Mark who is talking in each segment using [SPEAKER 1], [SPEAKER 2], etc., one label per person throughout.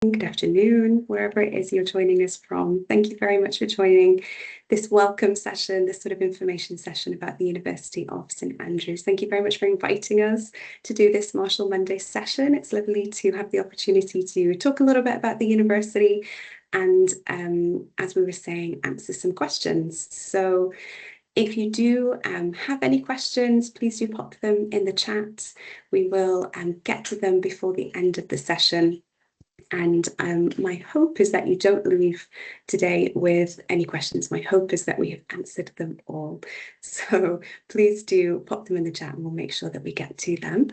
[SPEAKER 1] good afternoon, wherever it is you're joining us from. Thank you very much for joining this welcome session, this sort of information session about the University of St Andrews. Thank you very much for inviting us to do this Marshall Monday session. It's lovely to have the opportunity to talk a little bit about the university and, as we were saying, answer some questions. So if you do have any questions, please do pop them in the chat. We will get to them before the end of the session. And my hope is that you don't leave today with any questions. My hope is that we have answered them all. So please do pop them in the chat and we'll make sure that we get to them.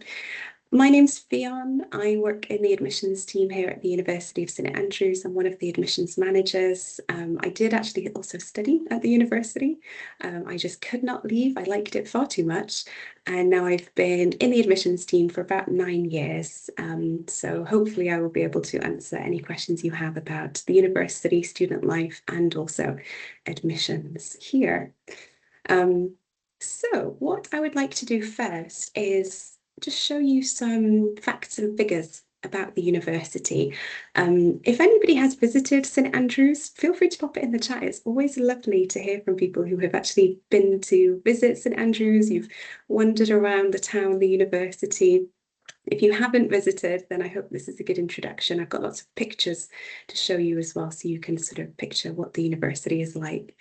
[SPEAKER 1] My name's Ffion. I work in the admissions team here at the University of St Andrews. I'm one of the admissions managers. I did actually also study at the university. I just could not leave. I liked it far too much. And now I've been in the admissions team for about 9 years. So hopefully I will be able to answer any questions you have about the university, student life, and also admissions here. So what I would like to do first is just show you some facts and figures about the university. If anybody has visited St Andrews, feel free to pop it in the chat. It's always lovely to hear from people who have actually been to visit St Andrews, you've wandered around the town, the university. If you haven't visited, then I hope this is a good introduction. I've got lots of pictures to show you as well, so you can sort of picture what the university is like,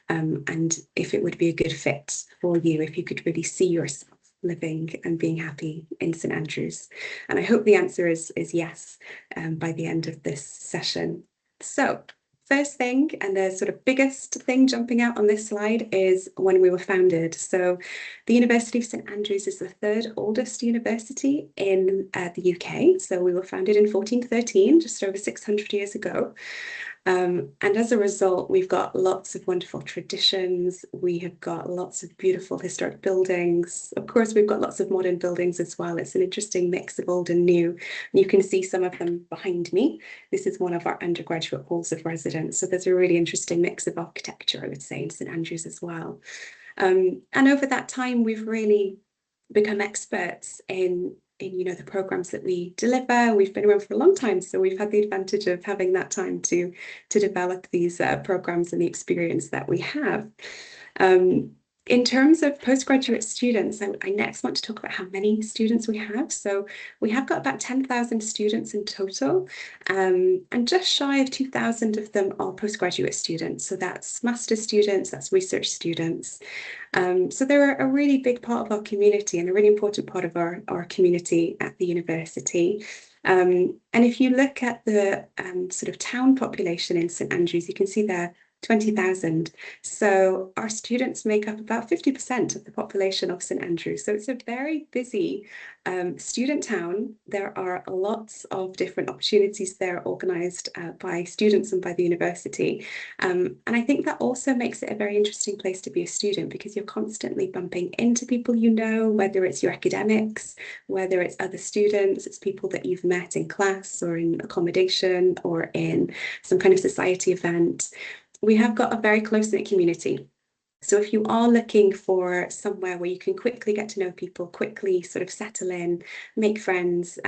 [SPEAKER 1] and if it would be a good fit for you, if you could really see yourself living and being happy in St Andrews. And I hope the answer is yes by the end of this session. So first thing, and the sort of biggest thing jumping out on this slide, is when we were founded. So the University of St Andrews is the third oldest university in the UK. So we were founded in 1413, just over 600 years ago. And as a result, we've got lots of wonderful traditions. We have got lots of beautiful historic buildings. Of course, we've got lots of modern buildings as well. It's an interesting mix of old and new. And you can see some of them behind me. This is one of our undergraduate halls of residence. So there's a really interesting mix of architecture, I would say, in St Andrews as well. And over that time, we've really become experts in the programs that we deliver. We've been around for a long time, so we've had the advantage of having that time to develop these programs and the experience that we have. In terms of postgraduate students, I next want to talk about how many students we have. So we have got about 10,000 students in total, and just shy of 2,000 of them are postgraduate students. So that's master's students, that's research students. So they're a really big part of our community and a really important part of our community at the university. And if you look at the sort of town population in St Andrews, you can see there 20,000. So our students make up about 50% of the population of St Andrews. So it's a very busy student town. There are lots of different opportunities there organised by students and by the university. And I think that also makes it a very interesting place to be a student, because you're constantly bumping into people you know, whether it's your academics, whether it's other students, it's people that you've met in class or in accommodation or in some kind of society event. We have got a very close-knit community. So if you are looking for somewhere where you can quickly get to know people, quickly sort of settle in, make friends,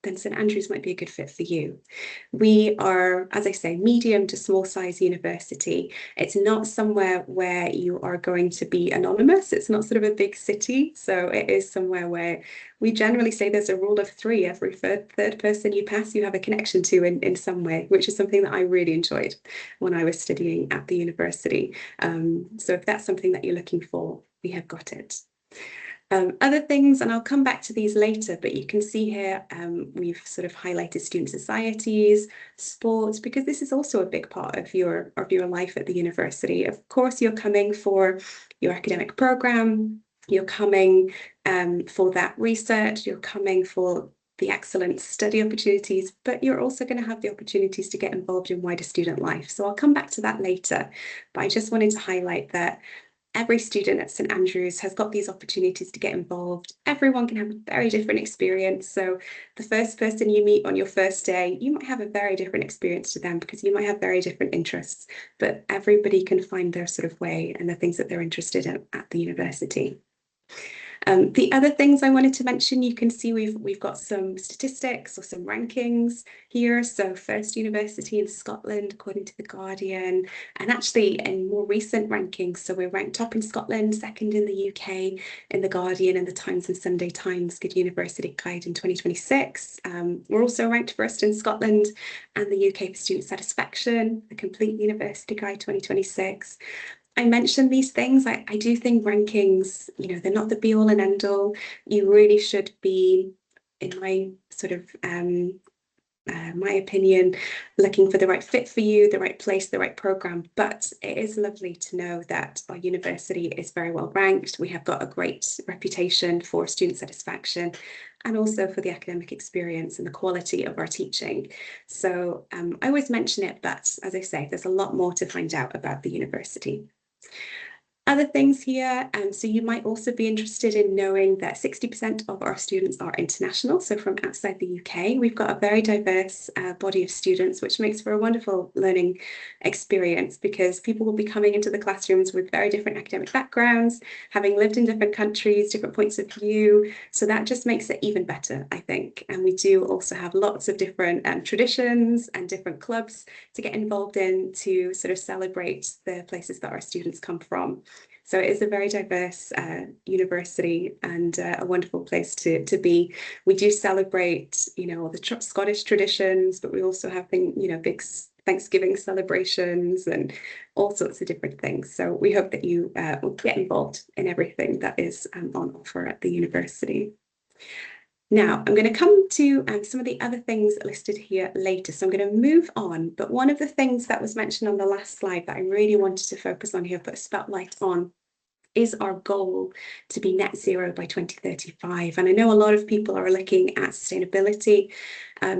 [SPEAKER 1] then St Andrews might be a good fit for you. We are, as I say, medium to small size university. It's not somewhere where you are going to be anonymous. It's not sort of a big city. So it is somewhere where we generally say there's a rule of 3. Every third person you pass, you have a connection to in some way, which is something that I really enjoyed when I was studying at the university. So if that's something that you're looking for, we have got it. Other things, and I'll come back to these later, but you can see here we've sort of highlighted student societies, sports, because this is also a big part of your life at the university. Of course, you're coming for your academic program, you're coming for that research, you're coming for the excellent study opportunities, but you're also going to have the opportunities to get involved in wider student life. So I'll come back to that later, but I just wanted to highlight that every student at St Andrews has got these opportunities to get involved. Everyone can have a very different experience. So the first person you meet on your first day, you might have a very different experience to them because you might have very different interests, but everybody can find their sort of way and the things that they're interested in at the university. The other things I wanted to mention, you can see we've got some statistics or some rankings here. So first university in Scotland, according to The Guardian, and actually in more recent rankings. So we're ranked top in Scotland, second in the UK, in The Guardian and the Times and Sunday Times Good University Guide in 2026. We're also ranked first in Scotland and the UK for student satisfaction, the Complete University Guide 2026. I mentioned these things. I do think rankings, they're not the be all and end all. You really should be, in my sort of my opinion, looking for the right fit for you, the right place, the right program. But it is lovely to know that our university is very well ranked. We have got a great reputation for student satisfaction and also for the academic experience and the quality of our teaching. So I always mention it, but as I say, there's a lot more to find out about the university. Other things here, so you might also be interested in knowing that 60% of our students are international, so from outside the UK. We've got a very diverse body of students, which makes for a wonderful learning experience because people will be coming into the classrooms with very different academic backgrounds, having lived in different countries, different points of view. So that just makes it even better, I think. And we do also have lots of different traditions and different clubs to get involved in to sort of celebrate the places that our students come from. So it is a very diverse university and a wonderful place to be. We do celebrate, all the Scottish traditions, but we also have big Thanksgiving celebrations and all sorts of different things. So we hope that you will get involved in everything that is on offer at the university. Now, I'm going to come to some of the other things listed here later. So I'm going to move on. But one of the things that was mentioned on the last slide that I really wanted to focus on here, put a spotlight on, is our goal to be net zero by 2035. And I know a lot of people are looking at sustainability.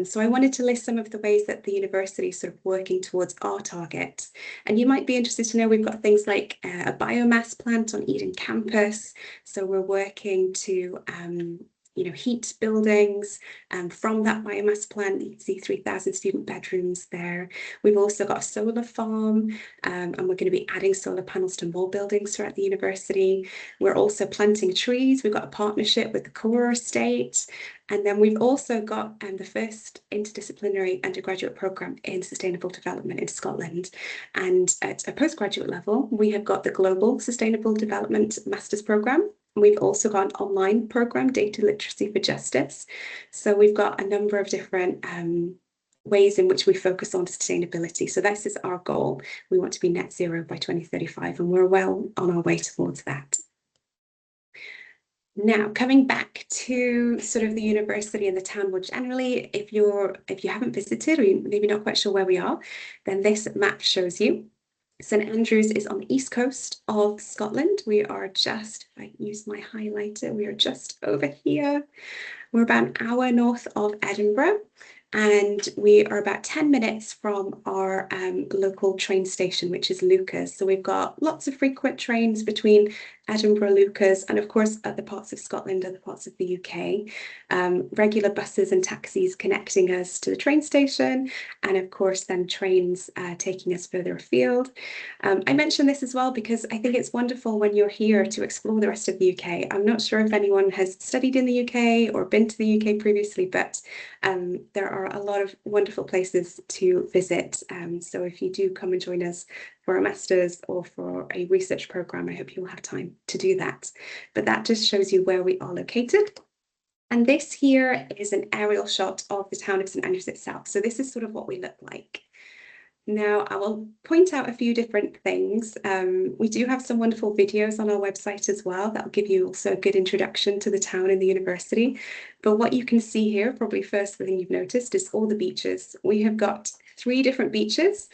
[SPEAKER 1] So I wanted to list some of the ways that the university is sort of working towards our target. And you might be interested to know we've got things like a biomass plant on Eden campus. So we're working to heat buildings from that biomass plant. You can see 3,000 student bedrooms there. We've also got a solar farm and we're going to be adding solar panels to more buildings throughout the university. We're also planting trees. We've got a partnership with the Core Estate. And then we've also got the first interdisciplinary undergraduate programme in sustainable development in Scotland. And at a postgraduate level, we have got the Global Sustainable Development Master's Programme. We've also got an online programme, Data Literacy for Justice. So we've got a number of different ways in which we focus on sustainability. So this is our goal. We want to be net zero by 2035, and we're well on our way towards that. Now, coming back to sort of the university and the town more generally, if you haven't visited or you're maybe not quite sure where we are, then this map shows you. St Andrews is on the east coast of Scotland. We are just, if I use my highlighter, we are just over here. We're about an hour north of Edinburgh. And we are about 10 minutes from our local train station, which is Lucas. So we've got lots of frequent trains between Edinburgh, Lucas, and of course other parts of Scotland, other parts of the UK. Regular buses and taxis connecting us to the train station, and of course then trains taking us further afield. I mention this as well because I think it's wonderful when you're here to explore the rest of the UK. I'm not sure if anyone has studied in the UK or been to the UK previously, but there are a lot of wonderful places to visit. So if you do come and join us for a master's or for a research programme, I hope you'll have time to do that. But that just shows you where we are located. And this here is an aerial shot of the town of St Andrews itself. So this is sort of what we look like. Now, I will point out a few different things. We do have some wonderful videos on our website as well that will give you also a good introduction to the town and the university. But what you can see here, probably first thing you've noticed, is all the beaches. We have got 3 different beaches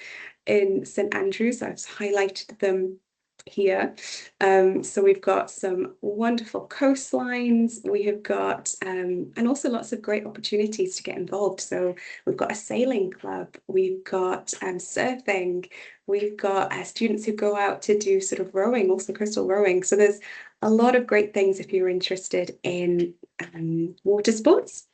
[SPEAKER 1] in St Andrews. I've highlighted them here. So we've got some wonderful coastlines. We have got, and also lots of great opportunities to get involved. So we've got a sailing club, we've got surfing, we've got students who go out to do sort of rowing, also coastal rowing. So there's a lot of great things if you're interested in water sports.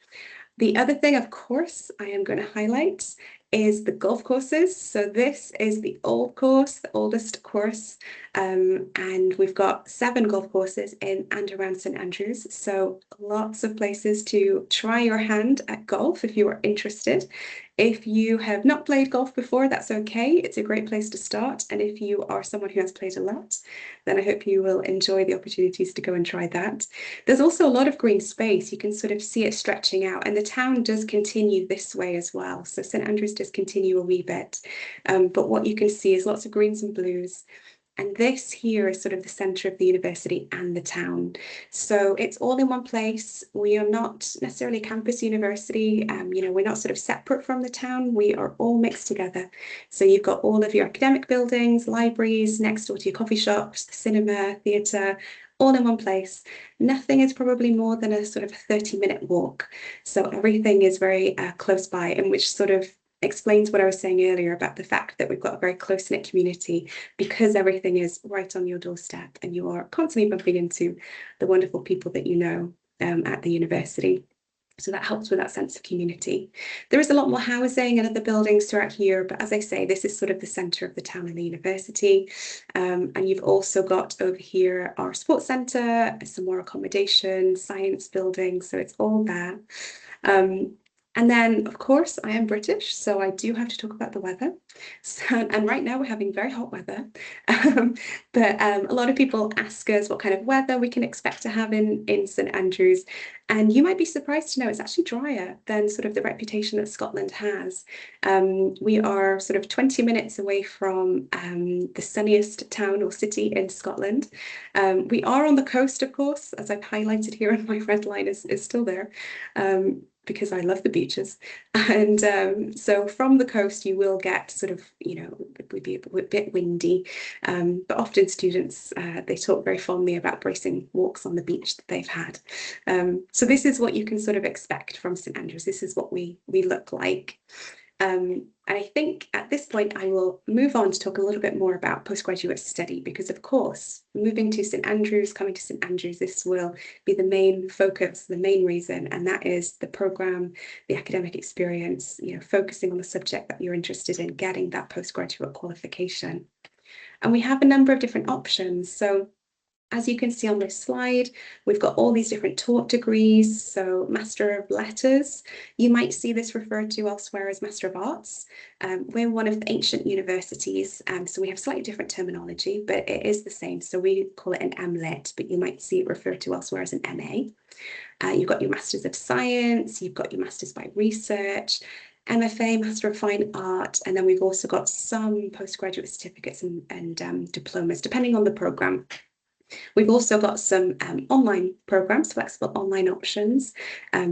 [SPEAKER 1] The other thing, of course, I am going to highlight is the golf courses. So this is the old course, the oldest course, and we've got 7 golf courses in and around St Andrews. So lots of places to try your hand at golf if you are interested. If you have not played golf before, that's okay. It's a great place to start. And if you are someone who has played a lot, then I hope you will enjoy the opportunities to go and try that. There's also a lot of green space. You can sort of see it stretching out, and the town does continue this way as well. So St Andrews does continue a wee bit. But what you can see is lots of greens and blues. And this here is sort of the centre of the university and the town. So it's all in one place. We are not necessarily a campus university. We're not sort of separate from the town. We are all mixed together. So you've got all of your academic buildings, libraries, next door to your coffee shops, the cinema, theatre, all in one place. Nothing is probably more than a sort of 30-minute walk. So everything is very close by, and which sort of explains what I was saying earlier about the fact that we've got a very close-knit community because everything is right on your doorstep and you are constantly bumping into the wonderful people that you know at the university. So that helps with that sense of community. There is a lot more housing and other buildings throughout here, but as I say, this is sort of the centre of the town and the university. And you've also got over here our sports centre, some more accommodation, science buildings, so it's all there. And then, of course, I am British, so I do have to talk about the weather. So, and right now we're having very hot weather. But a lot of people ask us what kind of weather we can expect to have in St Andrews. And you might be surprised to know it's actually drier than sort of the reputation that Scotland has. We are sort of 20 minutes away from the sunniest town or city in Scotland. We are on the coast, of course, as I've highlighted here, and my red line is still there. Because I love the beaches. And so from the coast, you will get sort of, it would be a bit windy, but often students, they talk very fondly about bracing walks on the beach that they've had. So this is what you can sort of expect from St Andrews. This is what we look like. And I think at this point, I will move on to talk a little bit more about postgraduate study, because of course, moving to St Andrews, coming to St Andrews, this will be the main focus, the main reason, and that is the programme, the academic experience, focusing on the subject that you're interested in, getting that postgraduate qualification. And we have a number of different options. So as you can see on this slide, we've got all these different taught degrees. So Master of Letters, you might see this referred to elsewhere as Master of Arts. We're one of the ancient universities, so we have slightly different terminology, but it is the same. So we call it an MLit, but you might see it referred to elsewhere as an MA. You've got your Masters of Science, you've got your Masters by Research, MFA, Master of Fine Art, and then we've also got some postgraduate certificates and diplomas, depending on the programme. We've also got some online programs, flexible online options.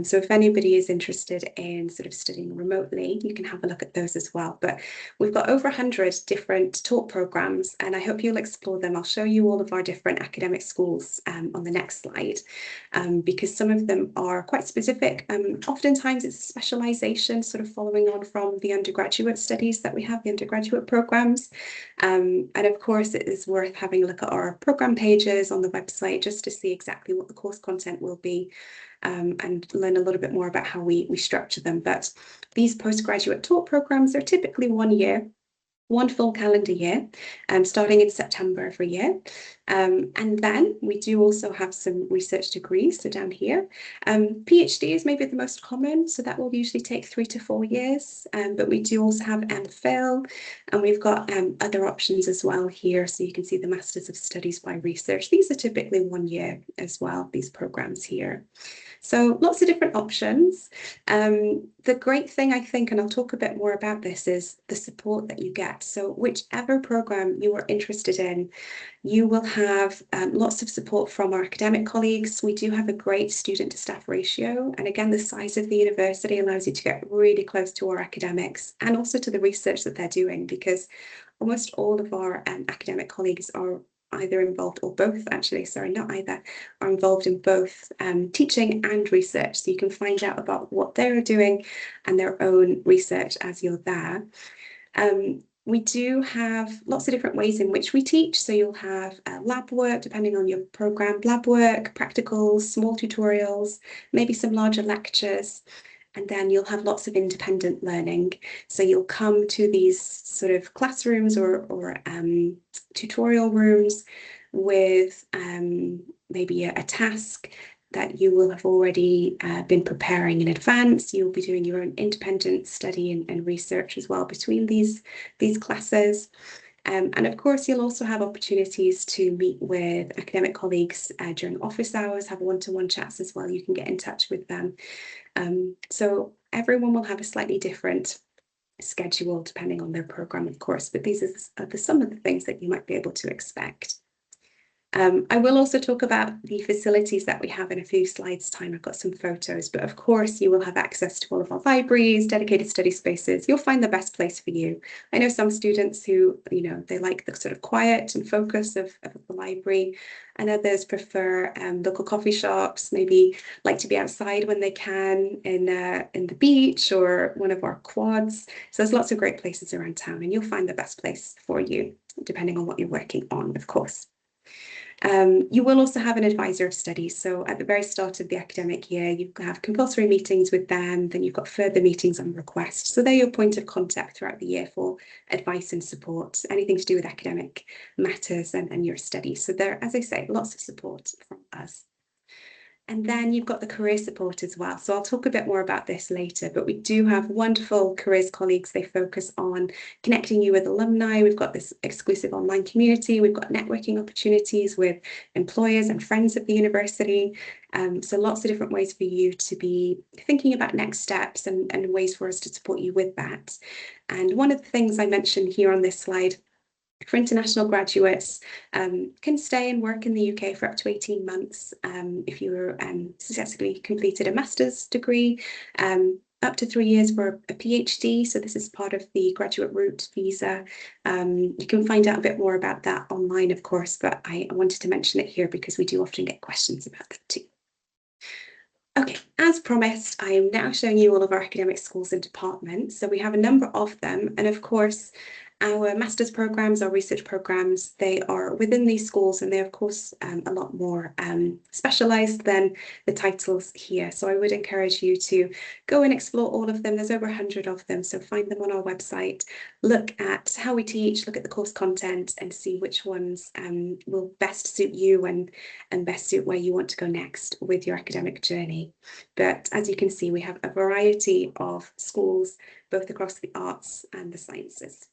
[SPEAKER 1] So if anybody is interested in sort of studying remotely, you can have a look at those as well. But we've got over 100 different taught programs, and I hope you'll explore them. I'll show you all of our different academic schools on the next slide, because some of them are quite specific. Oftentimes it's a specialisation, sort of following on from the undergraduate studies that we have, the undergraduate programs. And of course, it is worth having a look at our programme pages on the website just to see exactly what the course content will be, and learn a little bit more about how we structure them. But these postgraduate taught programs are typically 1 year, one full calendar year, starting in September every year. And then we do also have some research degrees, so down here. PhD is maybe the most common, so that will usually take 3 to 4 years, but we do also have MPhil, and we've got other options as well here, so you can see the Masters of Studies by Research. These are typically 1 year as well, these programs here. So lots of different options. The great thing, I think, and I'll talk a bit more about this, is the support that you get. So whichever program you are interested in, you will have lots of support from our academic colleagues. We do have a great student to staff ratio. And again, the size of the university allows you to get really close to our academics and also to the research that they're doing, because almost all of our academic colleagues are either involved, or both actually, sorry, not either, are involved in both teaching and research. So you can find out about what they're doing and their own research as you're there. We do have lots of different ways in which we teach. So you'll have lab work, depending on your program, lab work, practicals, small tutorials, maybe some larger lectures. And then you'll have lots of independent learning. So you'll come to these sort of classrooms or tutorial rooms with maybe a task that you will have already been preparing in advance. You'll be doing your own independent study and research as well between these classes. And of course, you'll also have opportunities to meet with academic colleagues during office hours, have one-to-one chats as well. You can get in touch with them. So everyone will have a slightly different schedule depending on their program, of course, but these are some of the things that you might be able to expect. I will also talk about the facilities that we have in a few slides' time. I've got some photos, but of course you will have access to all of our libraries, dedicated study spaces. You'll find the best place for you. I know some students who, they like the sort of quiet and focus of the library, and others prefer local coffee shops, maybe like to be outside when they can in the beach or one of our quads. So there's lots of great places around town, and you'll find the best place for you, depending on what you're working on, of course. You will also have an advisor of studies. So at the very start of the academic year, you have compulsory meetings with them, then you've got further meetings on request. So they're your point of contact throughout the year for advice and support, anything to do with academic matters and your studies. So there, as I say, lots of support from us. And then you've got the career support as well. So I'll talk a bit more about this later, but we do have wonderful careers colleagues. They focus on connecting you with alumni. We've got this exclusive online community. We've got networking opportunities with employers and friends of the university. So lots of different ways for you to be thinking about next steps and ways for us to support you with that. And one of the things I mentioned here on this slide for international graduates, can stay and work in the UK for up to 18 months if you successfully completed a master's degree, up to 3 years for a PhD. So this is part of the graduate route visa. You can find out a bit more about that online, of course, but I wanted to mention it here because we do often get questions about that too. Okay, as promised, I am now showing you all of our academic schools and departments. So we have a number of them. And of course, our master's programs, our research programs, they are within these schools, and they're, of course, a lot more specialised than the titles here. So I would encourage you to go and explore all of them. There's over 100 of them, so find them on our website. Look at how we teach, look at the course content, and see which ones will best suit you and best suit where you want to go next with your academic journey. But as you can see, we have a variety of schools, both across the arts and the sciences.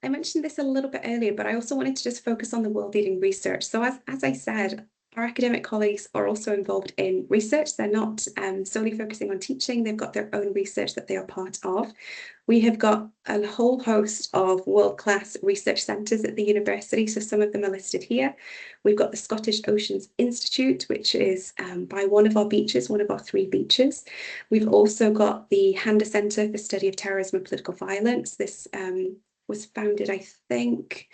[SPEAKER 1] I mentioned this a little bit earlier, but I also wanted to just focus on the world-leading research. So as I said, our academic colleagues are also involved in research. They're not solely focusing on teaching. They've got their own research that they are part of. We have got a whole host of world-class research centres at the university, so some of them are listed here. We've got the Scottish Oceans Institute, which is by one of our beaches, one of our 3 beaches. We've also got the Handa Centre for Study of Terrorism and Political Violence. This was founded, I think,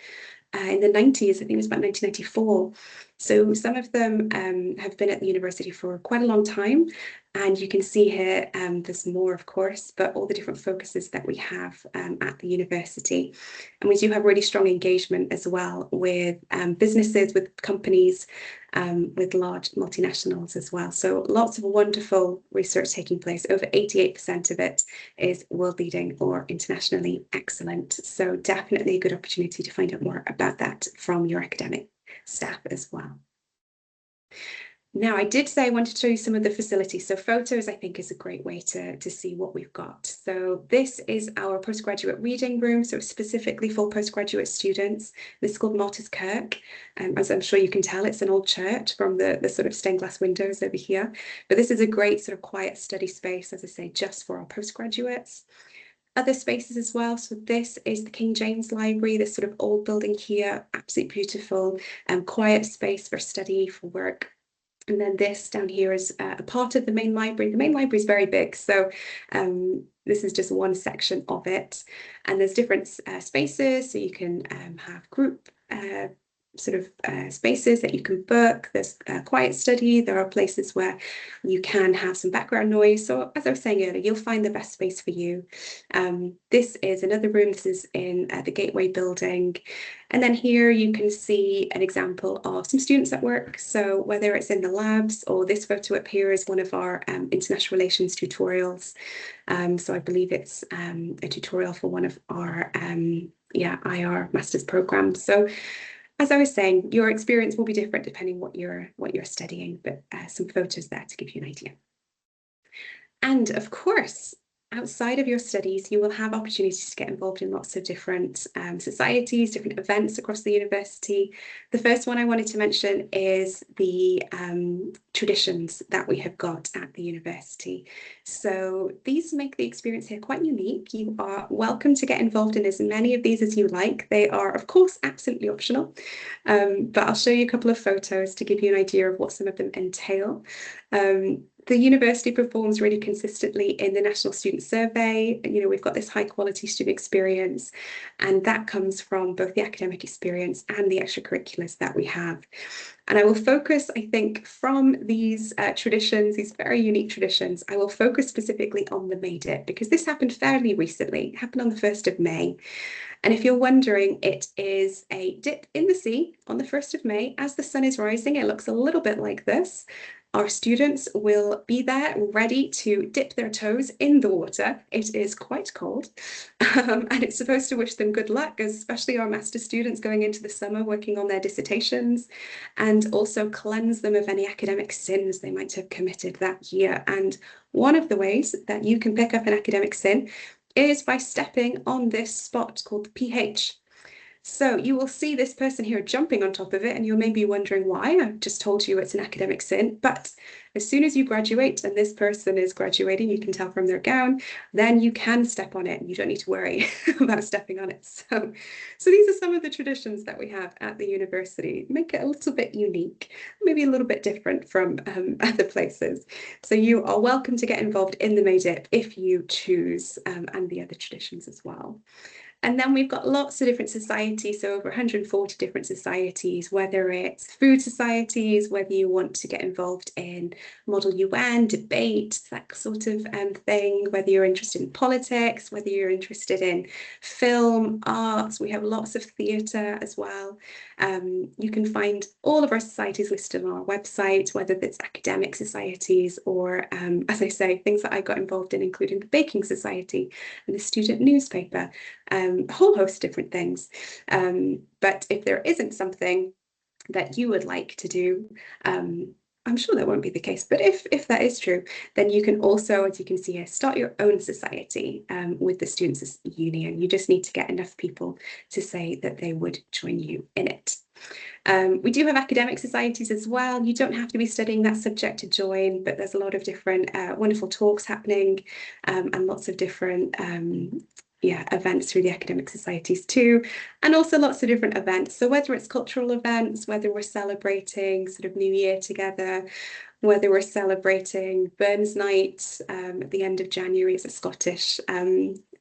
[SPEAKER 1] in the 90s. I think it was about 1994. So some of them have been at the university for quite a long time. And you can see here, there's more, of course, but all the different focuses that we have at the university. And we do have really strong engagement as well with businesses, with companies, with large multinationals as well. So lots of wonderful research taking place. Over 88% of it is world leading or internationally excellent. So definitely a good opportunity to find out more about that from your academic staff as well. Now, I did say I wanted to show you some of the facilities. So photos, I think, is a great way to see what we've got. So this is our postgraduate reading room, so specifically for postgraduate students. This is called Martyrs Kirk. As I'm sure you can tell, it's an old church from the sort of stained glass windows over here. But this is a great sort of quiet study space, as I say, just for our postgraduates. Other spaces as well. So this is the King James Library, this sort of old building here, absolutely beautiful and quiet space for study, for work. And then this down here is a part of the main library. The main library is very big, so this is just one section of it. And there's different spaces, so you can have group sort of spaces that you can book. There's quiet study. There are places where you can have some background noise. So as I was saying earlier, you'll find the best space for you. This is another room. This is in the Gateway building. And then here you can see an example of some students at work. So whether it's in the labs, or this photo up here is one of our international relations tutorials. So I believe it's a tutorial for one of our IR master's programs. So as I was saying, your experience will be different depending what you're studying, but some photos there to give you an idea. And of course, outside of your studies, you will have opportunities to get involved in lots of different societies, different events across the university. The first one I wanted to mention is the traditions that we have got at the university. So these make the experience here quite unique. You are welcome to get involved in as many of these as you like. They are, of course, absolutely optional, but I'll show you a couple of photos to give you an idea of what some of them entail. The university performs really consistently in the National Student Survey. You know, we've got this high quality student experience, and that comes from both the academic experience and the extracurriculars that we have. And I will focus, I think, from these traditions, these very unique traditions, I will focus specifically on the May Dip, because this happened fairly recently. It happened on the 1st of May. And if you're wondering, it is a dip in the sea on the 1st of May. As the sun is rising, it looks a little bit like this. Our students will be there ready to dip their toes in the water. It is quite cold, and it's supposed to wish them good luck, especially our master students going into the summer working on their dissertations, and also cleanse them of any academic sins they might have committed that year. And one of the ways that you can pick up an academic sin is by stepping on this spot called the pH. So you will see this person here jumping on top of it, and you're maybe wondering why. I've just told you it's an academic sin, but as soon as you graduate, and this person is graduating, you can tell from their gown, then you can step on it and you don't need to worry about stepping on it. So these are some of the traditions that we have at the university. Make it a little bit unique, maybe a little bit different from other places. So you are welcome to get involved in the May Dip if you choose, and the other traditions as well. And then we've got lots of different societies, so over 140 different societies, whether it's food societies, whether you want to get involved in Model UN, debate, that sort of thing, whether you're interested in politics, whether you're interested in film, arts. We have lots of theatre as well. You can find all of our societies listed on our website, whether it's academic societies or, as I say, things that I got involved in, including the Baking Society and the student newspaper. A whole host of different things. But if there isn't something that you would like to do, I'm sure that won't be the case, but if that is true, then you can also, as you can see here, start your own society with the Students' Union. You just need to get enough people to say that they would join you in it. We do have academic societies as well. You don't have to be studying that subject to join, but there's a lot of different wonderful talks happening, and lots of different events through the academic societies too, and also lots of different events. So whether it's cultural events, whether we're celebrating sort of New Year together, whether we're celebrating Burns Night at the end of January, it's a Scottish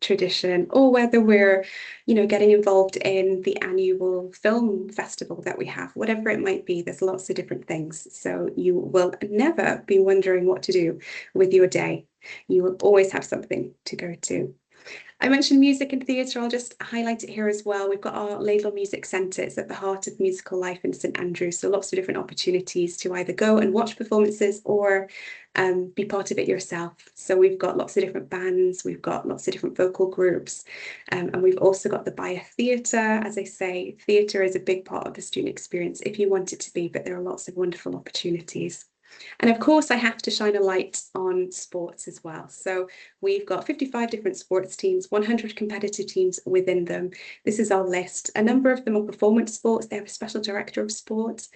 [SPEAKER 1] tradition, or whether we're, getting involved in the annual film festival that we have, whatever it might be, there's lots of different things. So you will never be wondering what to do with your day. You will always have something to go to. I mentioned music and theatre. I'll just highlight it here as well. We've got our Laidlaw Music Centre. It's at the heart of musical life in St Andrews. So lots of different opportunities to either go and watch performances or be part of it yourself. So we've got lots of different bands. We've got lots of different vocal groups. And we've also got the Baya Theatre. As I say, theatre is a big part of the student experience if you want it to be, but there are lots of wonderful opportunities. And of course, I have to shine a light on sports as well. So we've got 55 different sports teams, 100 competitive teams within them. This is our list. A number of them are performance sports. They have a special director of sports.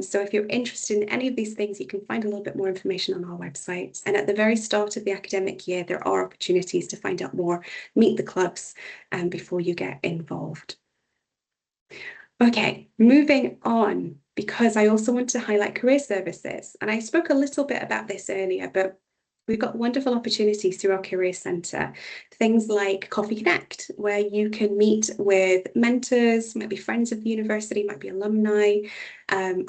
[SPEAKER 1] So if you're interested in any of these things, you can find a little bit more information on our website. And at the very start of the academic year, there are opportunities to find out more, meet the clubs, before you get involved. Okay, moving on, because I also want to highlight career services. And I spoke a little bit about this earlier, but We've got wonderful opportunities through our Career Centre, things like Coffee Connect, where you can meet with mentors, might be friends of the university, might be alumni,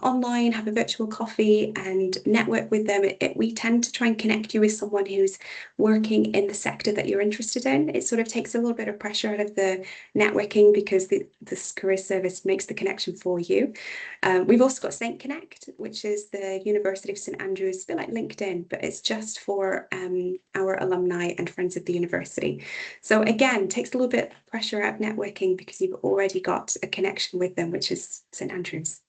[SPEAKER 1] online, have a virtual coffee and network with them. We tend to try and connect you with someone who's working in the sector that you're interested in. It sort of takes a little bit of pressure out of the networking because this career service makes the connection for you. We've also got St Connect, which is the University of St Andrews, a bit like LinkedIn, but it's just for our alumni and friends of the university. So again, takes a little bit of pressure out of networking because you've already got a connection with them, which is St Andrews.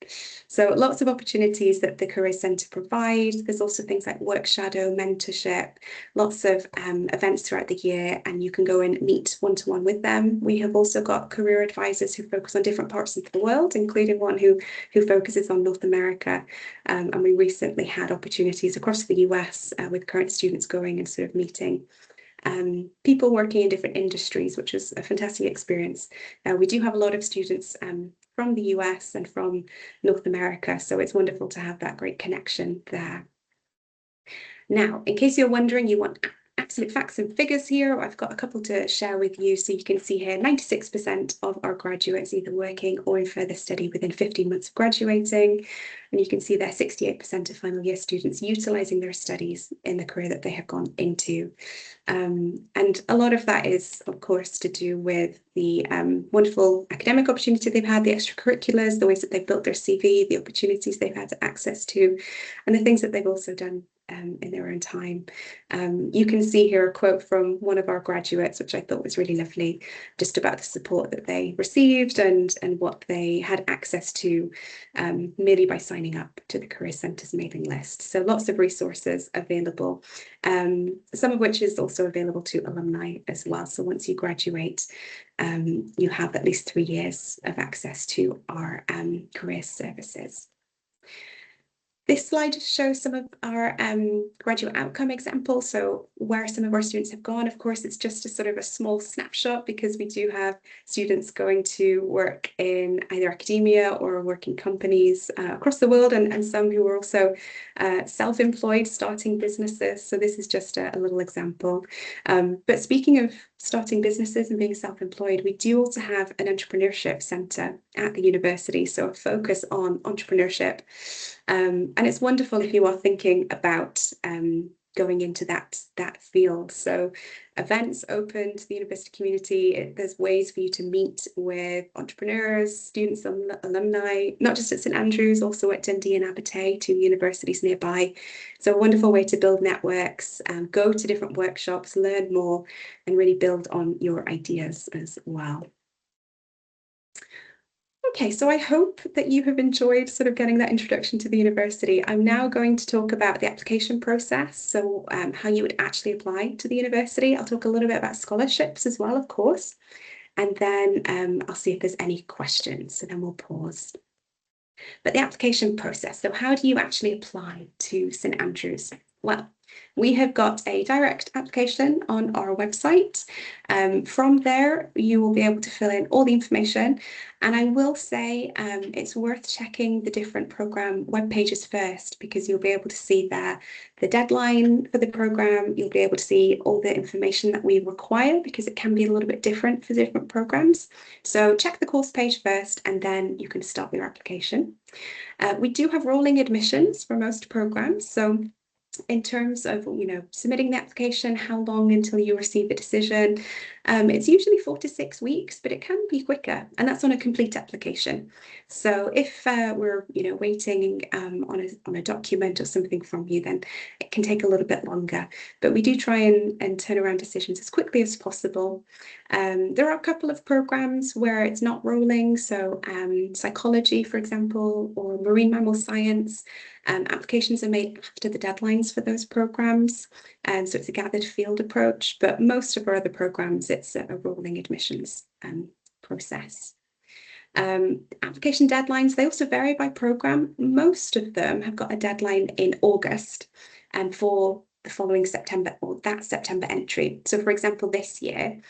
[SPEAKER 1] So lots of opportunities that the Career Centre provides. There's also things like work shadow, mentorship, lots of events throughout the year, and you can go and meet one-to-one with them. We have also got career advisors who focus on different parts of the world, including one who focuses on North America. And we recently had opportunities across the US with current students going and sort of meeting people working in different industries, which was a fantastic experience. We do have a lot of students from the US and from North America, so it's wonderful to have that great connection there. Now, in case you're wondering, you want absolute facts and figures here, I've got a couple to share with you. So you can see here, 96% of our graduates either working or in further study within 15 months of graduating. And you can see there 68% of final year students utilising their studies in the career that they have gone into. And a lot of that is, of course, to do with the wonderful academic opportunity they've had, the extracurriculars, the ways that they've built their CV, the opportunities they've had access to, and the things that they've also done in their own time. You can see here a quote from one of our graduates, which I thought was really lovely, just about the support that they received and what they had access to merely by signing up to the Career Centre's mailing list. So lots of resources available, some of which is also available to alumni as well. So once you graduate, you have at least 3 years of access to our career services. This slide just shows some of our graduate outcome examples, so where some of our students have gone. Of course, it's just a sort of a small snapshot because we do have students going to work in either academia or working companies across the world, and some who are also self-employed, starting businesses. So this is just a little example. But speaking of starting businesses and being self-employed, we do also have an entrepreneurship centre at the university, so a focus on entrepreneurship. And it's wonderful if you are thinking about going into that field. So events open to the university community. There's ways for you to meet with entrepreneurs, students, alumni, not just at St Andrews, also at Dundee and Abertay, two universities nearby. So a wonderful way to build networks, go to different workshops, learn more, and really build on your ideas as well. Okay, so I hope that you have enjoyed sort of getting that introduction to the university. I'm now going to talk about the application process, so how you would actually apply to the university. I'll talk a little bit about scholarships as well, of course, and then I'll see if there's any questions, so then we'll pause. But the application process, so how do you actually apply to St Andrews? Well, we have got a direct application on our website. From there, you will be able to fill in all the information. And I will say it's worth checking the different programme web pages first, because you'll be able to see there the deadline for the programme. You'll be able to see all the information that we require, because it can be a little bit different for different programmes. So check the course page first, and then you can start your application. We do have rolling admissions for most programmes. So in terms of, submitting the application, how long until you receive a decision? It's usually 4 to 6 weeks, but it can be quicker, and that's on a complete application. So if we're, waiting on a document or something from you, then it can take a little bit longer. But we do try and turn around decisions as quickly as possible. There are a couple of programs where it's not rolling, so psychology, for example, or marine mammal science. Applications are made after the deadlines for those programs, and so it's a gathered field approach. But most of our other programs, it's a rolling admissions process. Application deadlines, they also vary by program. Most of them have got a deadline in August and for the following September, or that September entry. So for example, this year,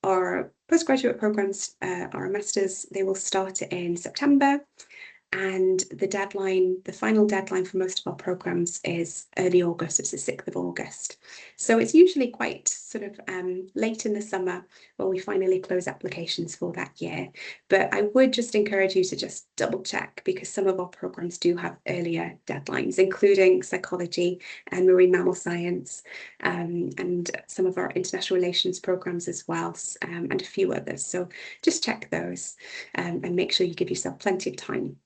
[SPEAKER 1] our postgraduate programs, our masters, they will start in September. And the final deadline for most of our programs is early August. It's the 6th of August. So it's usually quite sort of late in the summer when we finally close applications for that year. But I would just encourage you to just double check, because some of our programs do have earlier deadlines, including psychology and marine mammal science, and some of our international relations programs as well, and a few others. So just check those, and make sure you give yourself plenty of time.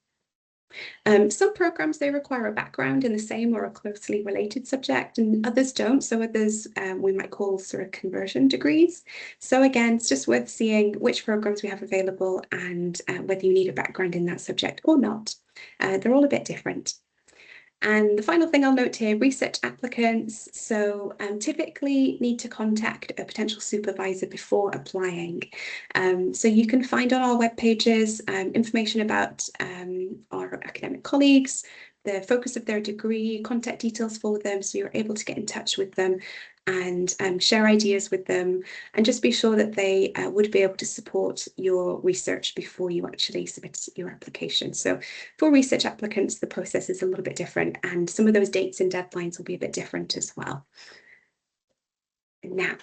[SPEAKER 1] Some programs, they require a background in the same or a closely related subject, and others don't. So others we might call sort of conversion degrees. So again, it's just worth seeing which programs we have available and whether you need a background in that subject or not. They're all a bit different. And the final thing I'll note here, research applicants. So typically need to contact a potential supervisor before applying. So you can find on our web pages information about our academic colleagues, the focus of their degree, contact details for them, so you're able to get in touch with them and share ideas with them, and just be sure that they would be able to support your research before you actually submit your application. So for research applicants, the process is a little bit different, and some of those dates and deadlines will be a bit different as well. Now,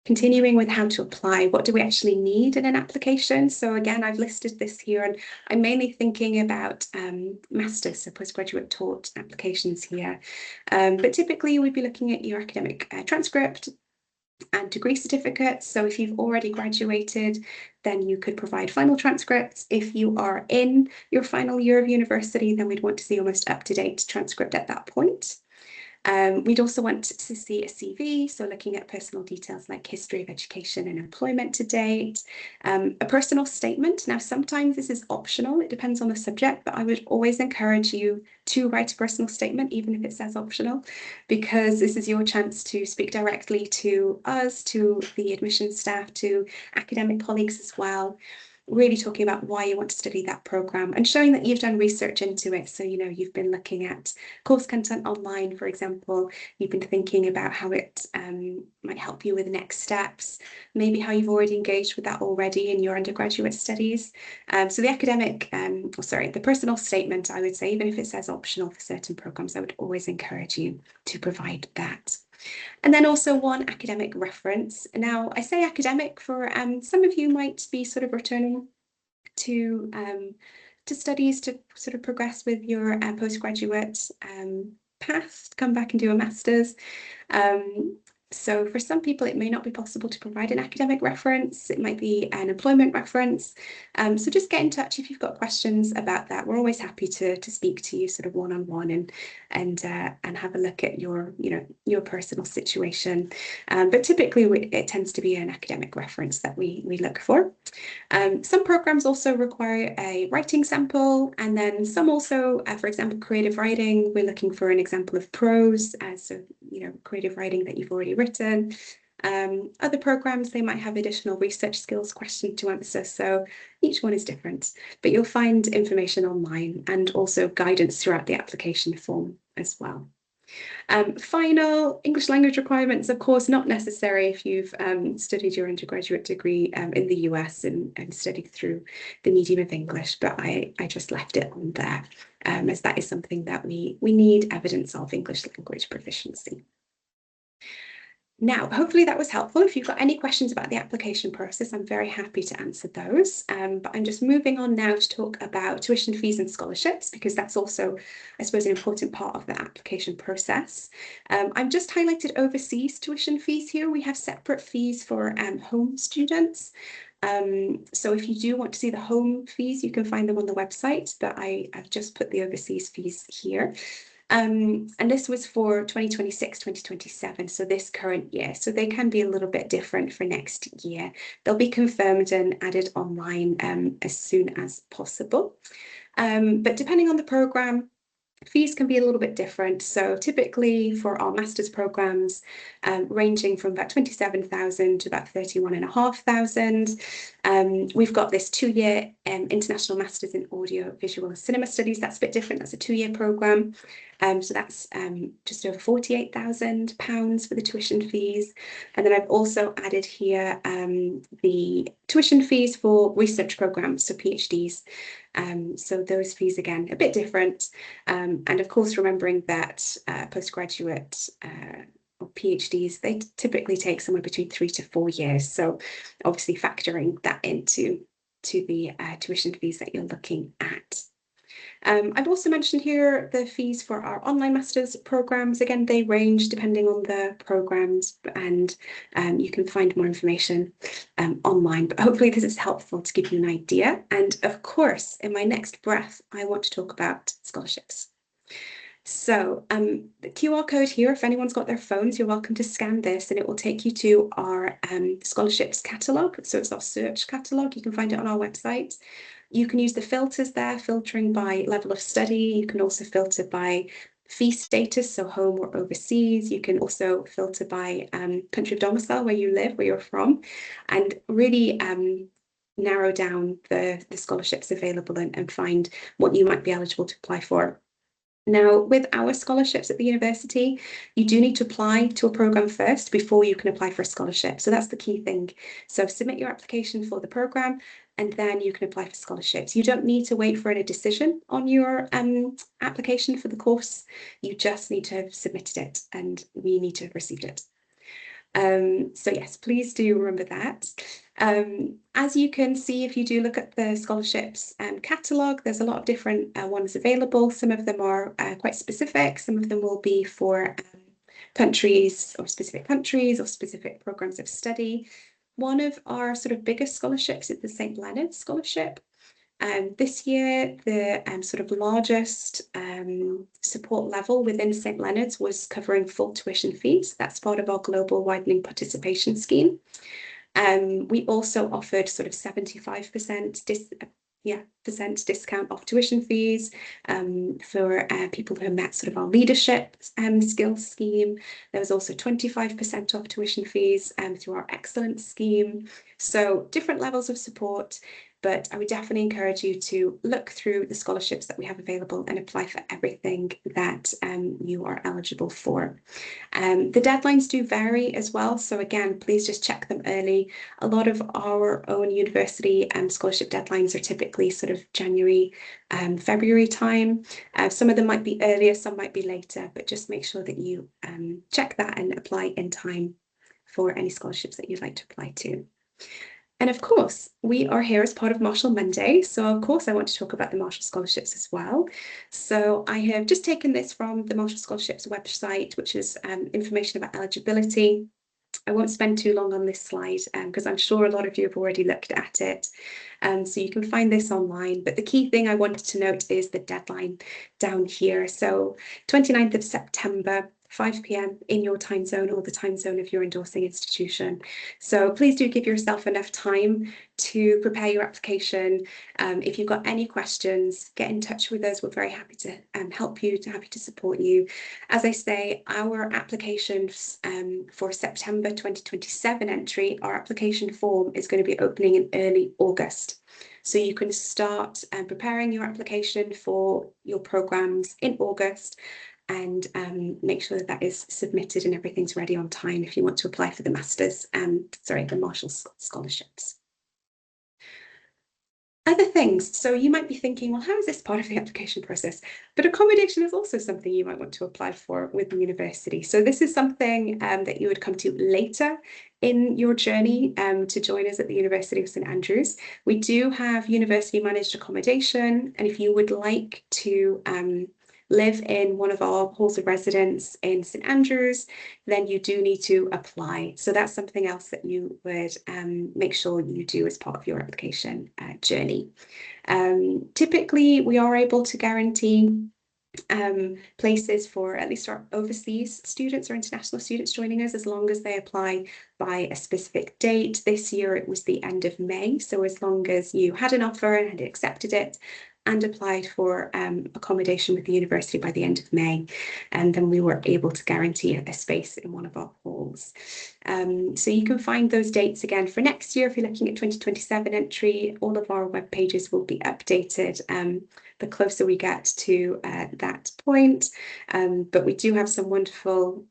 [SPEAKER 1] continuing with how to apply, what do we actually need in an application? So again, I've listed this here, and I'm mainly thinking about masters, so postgraduate taught applications here. But typically we'd be looking at your academic transcript and degree certificates. So if you've already graduated, then you could provide final transcripts. If you are in your final year of university, then we'd want to see your most up-to-date transcript at that point. We'd also want to see a CV, so looking at personal details like history of education and employment to date, a personal statement. Now, sometimes this is optional, it depends on the subject, but I would always encourage you to write a personal statement, even if it says optional, because this is your chance to speak directly to us, to the admissions staff, to academic colleagues as well, really talking about why you want to study that program and showing that you've done research into it. So, you know, you've been looking at course content online, for example, you've been thinking about how it might help you with next steps, maybe how you've already engaged with that already in your undergraduate studies. So the personal statement, I would say, even if it says optional for certain programs, I would always encourage you to provide that. And then also one academic reference. Now, I say academic for some of you might be sort of returning to studies to sort of progress with your postgraduate path, come back and do a master's. So for some people, it may not be possible to provide an academic reference. It might be an employment reference. So just get in touch if you've got questions about that. We're always happy to speak to you sort of one-on-one and have a look at your personal situation. But typically it tends to be an academic reference that we look for. Some programs also require a writing sample, and then some also, for example, creative writing, we're looking for an example of prose, so creative writing that you've already written. Other programs, they might have additional research skills question to answer, so each one is different, but you'll find information online and also guidance throughout the application form as well. Final English language requirements, of course, not necessary if you've studied your undergraduate degree in the US and studied through the medium of English, but I just left it on there as that is something that we need evidence of English language proficiency. Now, hopefully that was helpful. If you've got any questions about the application process, I'm very happy to answer those. But I'm just moving on now to talk about tuition fees and scholarships, because that's also, I suppose, an important part of the application process. I've just highlighted overseas tuition fees here. We have separate fees for home students. So if you do want to see the home fees, you can find them on the website, but I've just put the overseas fees here. And this was for 2026, 2027, so this current year. So they can be a little bit different for next year. They'll be confirmed and added online as soon as possible. But depending on the program, fees can be a little bit different. So typically for our master's programs, ranging from about 27,000 to about 31,500. We've got this 2-year international masters in audio, visual and cinema studies. That's a bit different. That's a 2-year program. So that's just over £48,000 for the tuition fees. And then I've also added here the tuition fees for research programs, so PhDs. So those fees, again, a bit different. And of course, remembering that postgraduate or PhDs, they typically take somewhere between 3 to 4 years. So obviously factoring that into the tuition fees that you're looking at. I've also mentioned here the fees for our online masters programs. Again, they range depending on the programs, and you can find more information online, but hopefully this is helpful to give you an idea. And of course, in my next breath, I want to talk about scholarships. So the QR code here, if anyone's got their phones, you're welcome to scan this and it will take you to our scholarships catalogue. So it's our search catalogue. You can find it on our website. You can use the filters there, filtering by level of study. You can also filter by fee status, so home or overseas. You can also filter by country of domicile, where you live, where you're from, and really narrow down the scholarships available and find what you might be eligible to apply for. Now, with our scholarships at the university, you do need to apply to a programme first before you can apply for a scholarship. So that's the key thing. So submit your application for the programme and then you can apply for scholarships. You don't need to wait for a decision on your application for the course. You just need to have submitted it and we need to have received it. So yes, please do remember that. As you can see, if you do look at the scholarships catalogue, there's a lot of different ones available. Some of them are quite specific. Some of them will be for countries or specific programmes of study. One of our sort of biggest scholarships is the St. Leonard Scholarship. This year, the sort of largest support level within St. Leonard's was covering full tuition fees. That's part of our Global Widening Participation Scheme. We also offered sort of 75% discount off tuition fees for people who met sort of our leadership skills scheme. There was also 25% off tuition fees through our excellence scheme. So different levels of support, but I would definitely encourage you to look through the scholarships that we have available and apply for everything that you are eligible for. The deadlines do vary as well. So again, please just check them early. A lot of our own university scholarship deadlines are typically sort of January, February time. Some of them might be earlier, some might be later, but just make sure that you check that and apply in time for any scholarships that you'd like to apply to. And of course, we are here as part of Marshall Monday. So of course, I want to talk about the Marshall Scholarships as well. So I have just taken this from the Marshall Scholarships website, which is information about eligibility. I won't spend too long on this slide because I'm sure a lot of you have already looked at it. So you can find this online. But the key thing I wanted to note is the deadline down here. So 29th of September, 5 p.m. in your time zone or the time zone of your endorsing institution. So please do give yourself enough time to prepare your application. If you've got any questions, get in touch with us. We're very happy to help you, happy to support you. As I say, our applications for September 2027 entry, our application form is going to be opening in early August. So you can start preparing your application for your programmes in August and make sure that that is submitted and everything's ready on time if you want to apply for the the Marshall scholarships. Other things, so you might be thinking, well, how is this part of the application process? But accommodation is also something you might want to apply for with the university. So this is something that you would come to later in your journey to join us at the University of St Andrews. We do have university managed accommodation, and if you would like to live in one of our halls of residence in St Andrews, then you do need to apply. So that's something else that you would make sure you do as part of your application journey. Typically, we are able to guarantee places for at least our overseas students or international students joining us as long as they apply by a specific date. This year it was the end of May, so as long as you had an offer and had accepted it and applied for accommodation with the university by the end of May, and then we were able to guarantee a space in one of our halls. So you can find those dates again for next year. If you're looking at 2027 entry, all of our web pages will be updated the closer we get to that point. But we do have some wonderful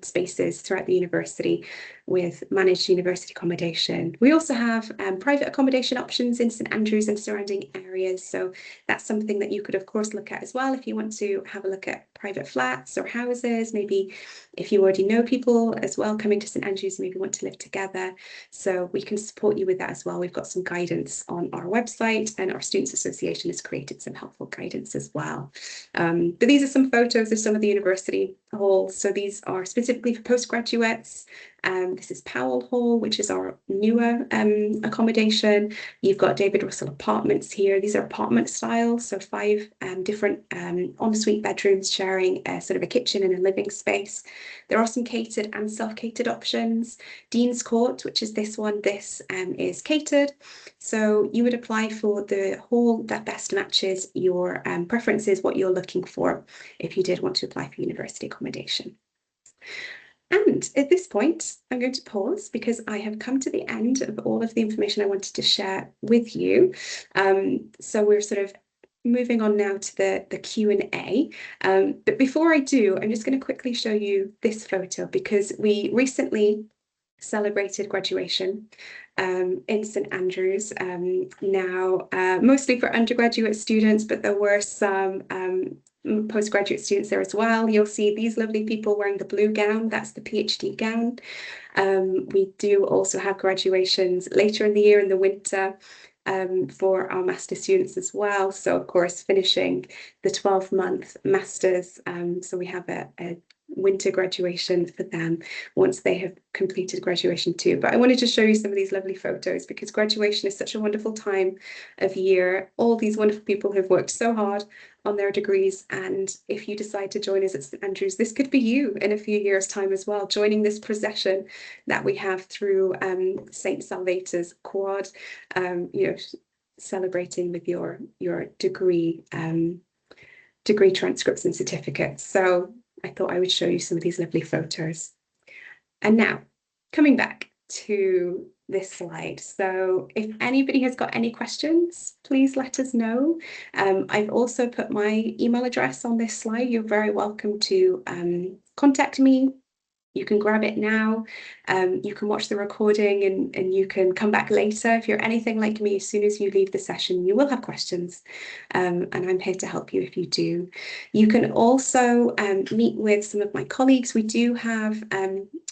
[SPEAKER 1] spaces throughout the university with managed university accommodation. We also have private accommodation options in St Andrews and surrounding areas. So that's something that you could, of course, look at as well if you want to have a look at private flats or houses. Maybe if you already know people as well coming to St Andrews, maybe want to live together. So we can support you with that as well. We've got some guidance on our website, and our Students Association has created some helpful guidance as well. But these are some photos of some of the university halls. So these are specifically for postgraduates. This is Powell Hall, which is our newer accommodation. You've got David Russell Apartments here. These are apartment style, so 5 different ensuite bedrooms sharing sort of a kitchen and a living space. There are some catered and self-catered options. Dean's Court, which is this one, this is catered. So you would apply for the hall that best matches your preferences, what you're looking for, if you did want to apply for university accommodation. And at this point, I'm going to pause because I have come to the end of all of the information I wanted to share with you. So we're sort of moving on now to the Q&A. But before I do, I'm just going to quickly show you this photo because we recently celebrated graduation in St Andrews, now mostly for undergraduate students, but there were some postgraduate students there as well. You'll see these lovely people wearing the blue gown, that's the PhD gown. We do also have graduations later in the year in the winter for our master students as well. So of course, finishing the 12-month masters. So we have a winter graduation for them once they have completed graduation too. But I wanted to show you some of these lovely photos because graduation is such a wonderful time of year. All these wonderful people who've worked so hard on their degrees, and if you decide to join us at St Andrews, this could be you in a few years' time as well, joining this procession that we have through St Salvator's Quad, you know, celebrating with your degree transcripts and certificates. So I thought I would show you some of these lovely photos. And now, coming back to this slide. So if anybody has got any questions, please let us know. I've also put my email address on this slide. You're very welcome to contact me. You can grab it now. You can watch the recording and you can come back later. If you're anything like me, as soon as you leave the session, you will have questions. And I'm here to help you if you do. You can also meet with some of my colleagues. We do have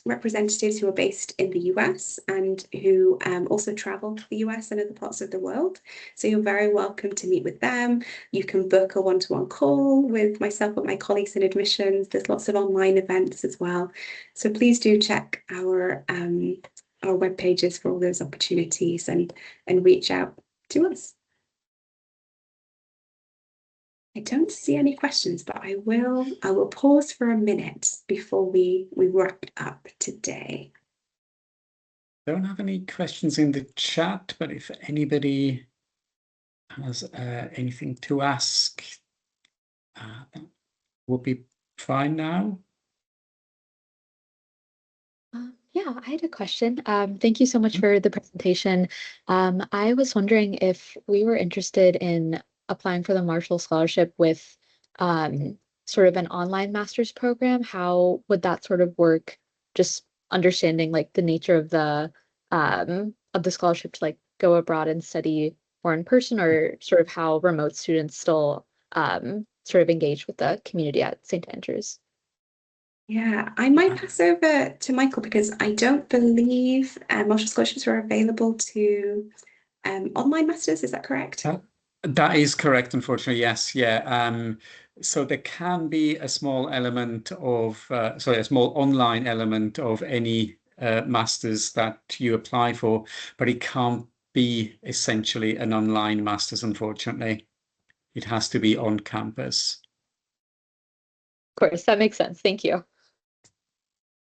[SPEAKER 1] representatives who are based in the US and who also travel to the US and other parts of the world. So you're very welcome to meet with them. You can book a one-to-one call with myself or my colleagues in admissions. There's lots of online events as well. So please do check our web pages for all those opportunities and reach out to us. I don't see any questions, but I will pause for a minute before we wrap up today.
[SPEAKER 2] Don't have any questions in the chat, but if anybody has anything to ask, that would be fine now.
[SPEAKER 3] Yeah, I had a question. Thank you so much for the presentation. I was wondering if we were interested in applying for the Marshall Scholarship with sort of an online master's program. How would that sort of work? Just understanding like the nature of the scholarship to like go abroad and study more in person, or sort of how remote students still sort of engage with the community at St. Andrews.
[SPEAKER 1] Yeah, I might pass over to Michael because I don't believe Marshall scholarships are available to online masters. Is that correct?
[SPEAKER 2] That is correct, unfortunately, yes. Yeah. So there can be a small element of, a small online element of any masters that you apply for, but it can't be essentially an online masters, unfortunately. It has to be on campus.
[SPEAKER 3] Of course, that makes sense. Thank you.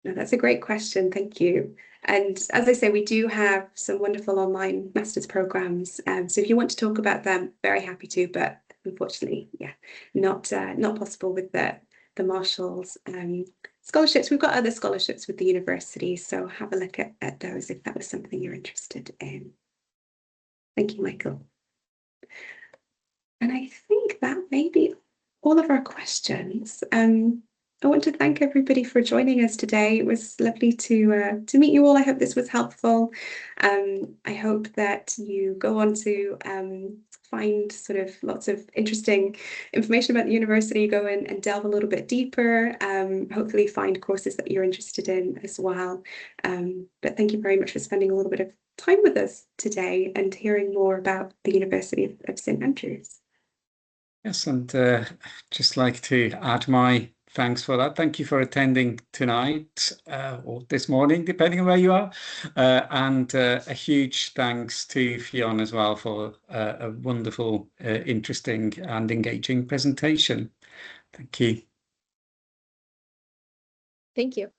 [SPEAKER 1] No, that's a great question. Thank you. And as I say, we do have some wonderful online master's programs. So if you want to talk about them, very happy to, but unfortunately, yeah, not possible with the Marshall's scholarships. We've got other scholarships with the university, so have a look at those if that was something you're interested in. Thank you, Michael. And I think that may be all of our questions. I want to thank everybody for joining us today. It was lovely to meet you all. I hope this was helpful. I hope that you go on to find sort of lots of interesting information about the university, go in and delve a little bit deeper, hopefully find courses that you're interested in as well. But thank you very much for spending a little bit of time with us today and hearing more about the University of St Andrews.
[SPEAKER 2] Yes, and just like to add my thanks for that. Thank you for attending tonight or this morning, depending on where you are. And a huge thanks to Ffion as well for a wonderful, interesting and engaging presentation. Thank you.
[SPEAKER 3] Thank you.